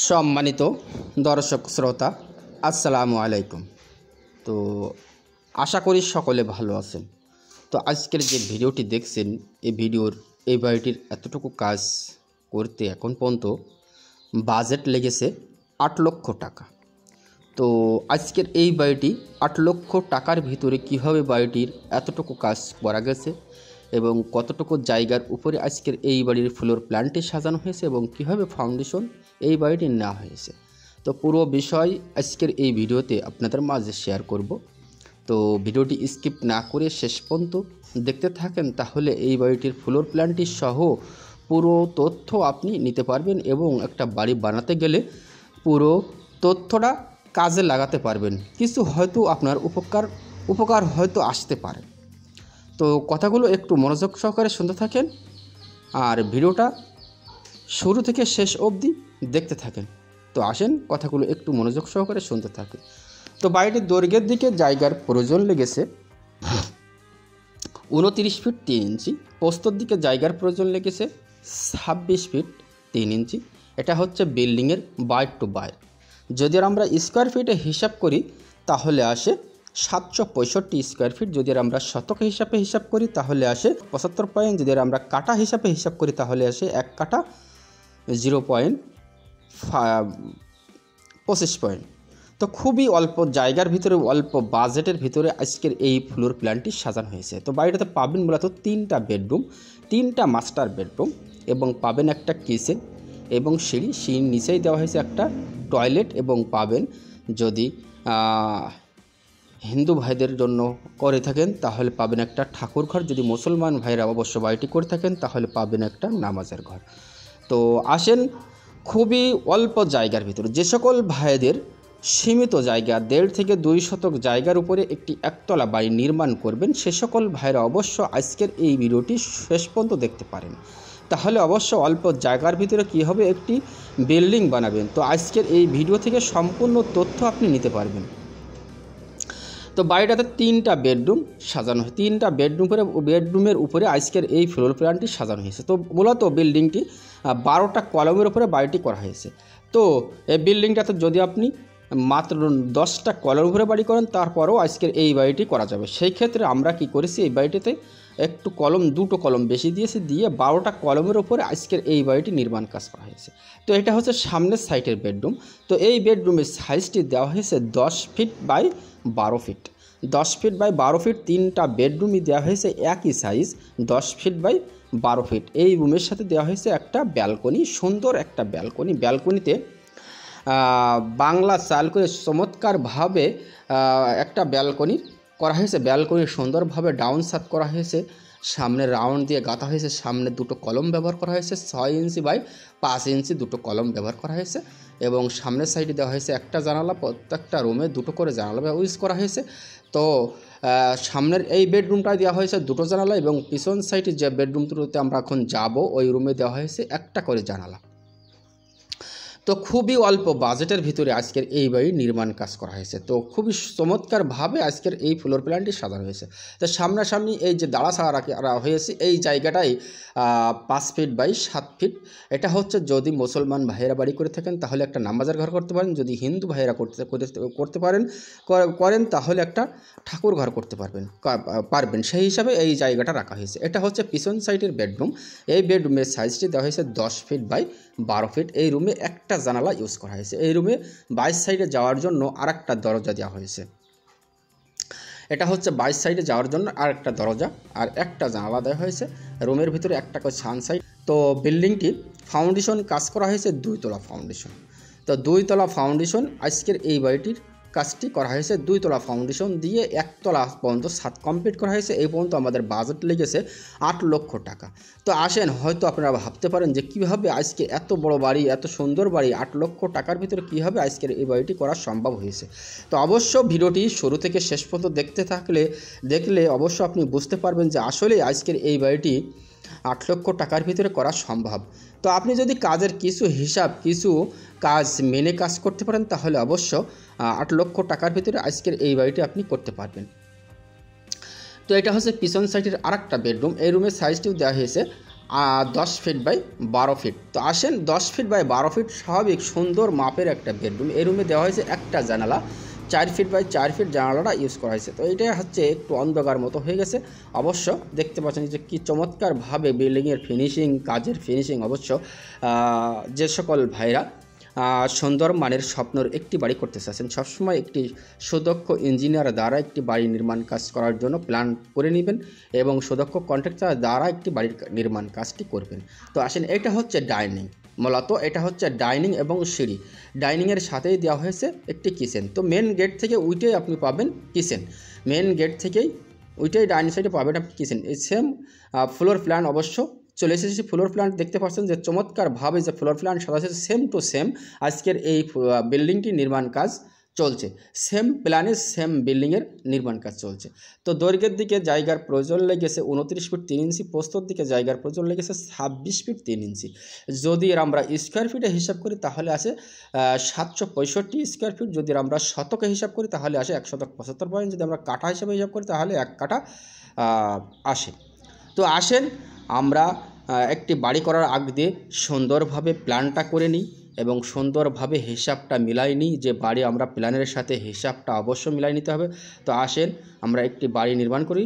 সম্মানিত দর্শক শ্রোতা, আসসালামু আলাইকুম। তো আশা করি সকলে ভালো আছেন। তো আজকের যে ভিডিওটি দেখছেন, এই বাড়িটির এতটুকু কাজ করতে এখন পর্যন্ত বাজেট লেগেছে 8 লক্ষ টাকা। তো আজকের এই বাড়িটি 8 লক্ষ টাকার ভিতরে কীভাবে বাড়িটির এতটুকু কাজ করা গেছে এবং কতটুকু জায়গার উপরে আজকের এই বাড়ির ফ্লোর প্ল্যানটি সাজানো হয়েছে এবং কীভাবে ফাউন্ডেশন এই বাড়িটির নেওয়া হয়েছে, তো পুরো বিষয় আজকের এই ভিডিওতে আপনাদের মাঝে শেয়ার করব। তো ভিডিওটি স্কিপ না করে শেষ পর্যন্ত দেখতে থাকেন, তাহলে এই বাড়িটির ফ্লোর প্ল্যানটি সহ পুরো তথ্য আপনি নিতে পারবেন এবং একটা বাড়ি বানাতে গেলে পুরো তথ্যটা কাজে লাগাতে পারবেন। কিছু হয়তো আপনার উপকার হয়তো আসতে পারে। তো কথাগুলো একটু মনোযোগ সহকারে শুনতে থাকেন আর ভিডিওটা শুরু থেকে শেষ অবধি দেখতে থাকেন। তো আসেন কথাগুলো একটু মনোযোগ সহকারে শুনতে থাকেন। তো বাড়িটির দৈর্ঘ্যের দিকে জায়গার প্রয়োজন লেগেছে 29 ফিট 3 ইঞ্চি, প্রস্থর দিকে জায়গার প্রয়োজন লেগেছে 26 ফিট 3 ইঞ্চি। এটা হচ্ছে বিল্ডিংয়ের বাইর টু বাইর। যদি আমরা স্কোয়ার ফিটে হিসাব করি তাহলে আসে 765 স্কোয়ার ফিট। যদি আমরা শতক হিসাবে হিসাব করি তাহলে আসে 75 পয়েন্ট। যদি আমরা কাটা হিসাবে হিসাব করি তাহলে আসে 1 কাটা 0.25 পয়েন্ট। তো খুবই অল্প জায়গার ভিতরে অল্প বাজেটের ভিতরে আজকের এই ফ্লোর প্ল্যানটি সাজানো হয়েছে। তো বাড়িটাতে পাবেন মূলত 3টা বেডরুম, 3টা মাস্টার বেডরুম এবং পাবেন একটা কিচেন এবং সিঁড়ির নিচেই দেওয়া হয়েছে একটা টয়লেট এবং পাবেন, যদি হিন্দু ভাইদের জন্য করে থাকেন তাহলে পাবেন একটা ঠাকুর ঘর, যদি মুসলমান ভাইরা অবশ্য বাড়িটি করে থাকেন তাহলে পাবেন একটা নামাজের ঘর। তো আসেন, খুবই অল্প জায়গার ভিতরে যে সকল ভাইদের সীমিত জায়গা 1.5 থেকে 2 শতক জায়গার উপরে একটি একতলা বাড়ি নির্মাণ করবেন, সে সকল ভাইরা অবশ্য আজকের এই ভিডিওটি শেষ পর্যন্ত দেখতে পারেন। তাহলে অবশ্য অল্প জায়গার ভিতরে কী হবে একটি বিল্ডিং বানাবেন। তো আজকের এই ভিডিও থেকে সম্পূর্ণ তথ্য আপনি নিতে পারবেন। তো বাড়িটাতে 3টা বেডরুম সাজানো হয়, 3টা বেডরুমের উপরে আজকের এই ফ্লোর প্ল্যানটি সাজানো হয়েছে। তো মূলত বিল্ডিংটি 12টা কলমের উপরে বাড়িটি করা হয়েছে। তো এই বিল্ডিংটাতে যদি আপনি মাত্র 10টা কলমের উপরে বাড়ি করেন তারপরেও আজকের এই বাড়িটি করা যাবে। সেই ক্ষেত্রে আমরা কি করেছি, এই বাড়িটিতে একটু দুটো কলম বেশি দিয়েছি, দিয়ে 12টা কলমের উপরে আজকের এই বাড়িটি নির্মাণ কাজ করা হয়েছে। তো এটা হচ্ছে সামনের সাইডের বেডরুম। তো এই বেডরুমের সাইজটি দেওয়া হয়েছে 10 feet by 12 feet. 10 feet by 12 feet 3টা বেডরুমই দেওয়া হয়েছে একই সাইজ 10 ফিট বাই 12 ফিট। এই রুমের সাথে দেওয়া হয়েছে একটা ব্যালকনি, সুন্দর একটা ব্যালকনিতে বাংলা চাল করে চমৎকারভাবে একটা ব্যালকনি করা হয়েছে। ব্যালকনি সুন্দরভাবে ডাউন ছাদ করা হয়েছে, সামনে রাউন্ড দিয়ে গাঁথা হয়েছে, সামনে 2টো কলম ব্যবহার করা হয়েছে, 6 ইঞ্চি বাই 5 ইঞ্চি 2টো কলম ব্যবহার করা হয়েছে এবং সামনের সাইডে দেওয়া হয়েছে একটা জানালা, প্রত্যেকটা রুমে 2টো করে জানালা ইউজ করা হয়েছে। তো সামনের এই বেডরুমটায় দেওয়া হয়েছে 2টো জানালা এবং পিছন সাইডে যে বেডরুমগুলোতে আমরা এখন যাব ওই রুমে দেওয়া হয়েছে একটা করে জানালা। তো খুবই অল্প বাজেটের ভিতরে আজকের এই বাড়ির নির্মাণ কাজ করা হয়েছে। তো খুবই চমৎকারভাবে আজকের এই ফ্লোর প্ল্যানটি সাজানো হয়েছে। তো সামনাসামনি এই যে দাঁড়া ছাড়া রাখা হয়েছে এই জায়গাটাই 5 ফিট বাই 7 ফিট। এটা হচ্ছে যদি মুসলমান ভাইয়েরা বাড়ি করে থাকেন তাহলে একটা নামাজের ঘর করতে পারেন, যদি হিন্দু ভাইয়েরা করেন তাহলে একটা ঠাকুর ঘর করতে পারবেন সেই হিসাবে এই জায়গাটা রাখা হয়েছে। এটা হচ্ছে পিছন সাইডের বেডরুম। এই বেডরুমের সাইজটি দেওয়া হয়েছে 10 ফিট বাই 12 ফিট। এই রুমে একটা জানালা ইউজ করা হয়েছে। এই রুমে 22 সাইডে যাওয়ার জন্য আরেকটা দরজা দেওয়া হয়েছে। এটা হচ্ছে 22 সাইডে যাওয়ার জন্য আরেকটা দরজা আর একটা জানালা দেওয়া হয়েছে। রুমের ভিতরে একটা করে সানসাইড। তো বিল্ডিংটির ফাউন্ডেশন কাজ করা হয়েছে 2 তলা ফাউন্ডেশন। তো 2 তলা ফাউন্ডেশন আজকের এই বাড়িটির কাজটি করা হয়েছে। 2 তলা ফাউন্ডেশন দিয়ে 1 তলা পর্যন্ত ছাদ কমপ্লিট করা হয়েছে। এই পর্যন্ত আমাদের বাজেট লেগেছে 8 লক্ষ টাকা। তো আসেন, হয়তো আপনারা ভাবতে পারেন যে কীভাবে আজকে এত বড় বাড়ি, এত সুন্দর বাড়ি 8 লক্ষ টাকার ভিতরে কীভাবে আজকের এই বাড়িটি করা সম্ভব হয়েছে। তো অবশ্য ভিডিওটি শুরু থেকে শেষ পর্যন্ত দেখলে অবশ্য আপনি বুঝতে পারবেন যে আসলে আজকের এই বাড়িটি 8 লক্ষ টাকার ভিতরে করা সম্ভব। তো আপনি যদি কাজের কিছু কাজ মেনে কাজ করতে পারেন তাহলে অবশ্য 8 লক্ষ টাকার ভিতরে আজকের এই বাড়িটি আপনি করতে পারবেন। তো এটা হচ্ছে পিছন সাইডের আরেকটা বেডরুম। এই রুমের সাইজটিও দেওয়া হয়েছে 10 ফিট বাই 12 ফিট। তো আসেন 10 ফিট বাই 12 ফিট স্বাভাবিক সুন্দর মাপের একটা বেডরুম। এই রুমে দেওয়া হয়েছে একটা জানালা, 4 ফিট বাই 4 ফিট জানালাটা ইউজ করা হয়েছে। তো এটা হচ্ছে একটু অন্ধকার মতো হয়ে গেছে। অবশ্য দেখতে পাচ্ছেন যে কী চমৎকারভাবে বিল্ডিংয়ের ফিনিশিং, কাজের ফিনিশিং। অবশ্য যে সকল ভাইরা সুন্দর মানের স্বপ্নর একটি বাড়ি করতে চাচ্ছেন, সবসময় একটি সুদক্ষ ইঞ্জিনিয়ার দ্বারা একটি বাড়ি নির্মাণ কাজ করার জন্য প্ল্যান করে নেবেন এবং সুদক্ষ কন্ট্রাক্টর দ্বারা একটি বাড়ির নির্মাণ কাজটি করবেন। তো আসেন, এটা হচ্ছে ডাইনিং, মূলত এটা হচ্ছে ডাইনিং এবং সিঁড়ি। ডাইনিংয়ের সাথেই দেওয়া হয়েছে একটি কিচেন। তো মেন গেট থেকে উইটেই আপনি পাবেন কিচেন, মেন গেট থেকেই উইটেই ডাইনিং সাইডে পাবেন আপনি কিচেন। এই সেম ফ্লোর প্ল্যান অবশ্য চলে এসেছে। ফ্লোর প্ল্যান দেখতে পাচ্ছেন যে চমৎকারভাবে যে ফ্লোর প্ল্যান সাদা আছে, সেম টু সেম আজকের এই বিল্ডিংটি নির্মাণ কাজ চলছে। সেম প্ল্যানে সেম বিল্ডিংয়ের নির্মাণ কাজ চলছে। তো দৈর্ঘ্যের দিকে জায়গার প্রয়োজন লেগেছে 29 ফিট 3 ইঞ্চি, প্রস্থর দিকে জায়গার প্রয়োজন লেগেছে 26 ফিট 3 ইঞ্চি। যদি আমরা স্কোয়ার ফিটে হিসাব করি তাহলে আসে 765 স্কোয়ার ফিট। যদি আমরা শতকে হিসাব করি তাহলে আসে 175 পয়েন্ট। যদি আমরা কাঠা হিসাবে হিসাব করি তাহলে 1 কাঠা আসে। তো আসেন আমরা একটি বাড়ি করার আগ দিয়ে সুন্দরভাবে প্ল্যানটা করে নিই এবং সুন্দরভাবে হিসাবটা মিলাই নিই, যে বাড়ি আমরা প্ল্যানের সাথে হিসাবটা অবশ্য মিলাই নিতে হবে। তো আসেন আমরা একটি বাড়ি নির্মাণ করি।